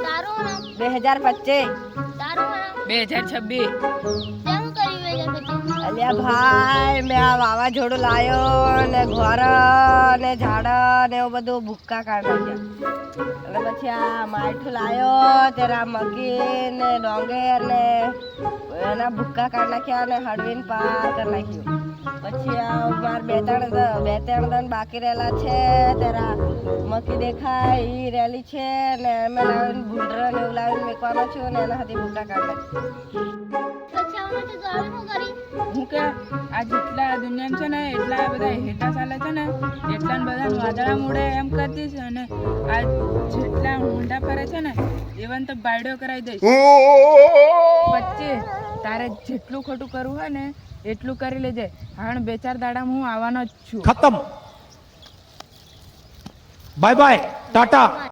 તારું નામ 2025 તારું નામ 2026 કેમ કર્યું 2025 અલ્યા ભાઈ મેં આ વાવાઝોડું લાયો ને ઘોર ને ઝાડ ને એવું બધું ભૂક્કા કાઢી નાખ્યા અને પછી આ માઠું લાયો ત્યારે આ મગી ને ડોંગર ને એના ભૂક્કા કાઢી નાખ્યા અને હળવીને પાર કરી નાખ્યું પછી આ માર બે ત્રણ દન બાકી રહેલા છે ત્યારે મકી દેખાય ઈ રેલી છે ને અમે લાવીને ભૂંડર ને એવું લાવીને મેકવાનો છું ને એના હાથી ભૂક્કા કાઢી નાખ્યા પછી અમે તો ગાડી કરી હું કે આ જેટલા દુનિયામાં છે ને એટલા બધા હેટા ચાલે છે ને એટલા બધા વાદળા મૂડે એમ કરતી છે અને આ જેટલા ઊંડા ફરે છે ને એવન તો બાયડો કરાવી દઈશ વચ્ચે તારે જેટલું ખોટું કરવું હોય ને એટલું કરી લેજે હાણ 2-4 દાડામાં હું આવવાનો જ છું खत्म बाय बाय टाटा।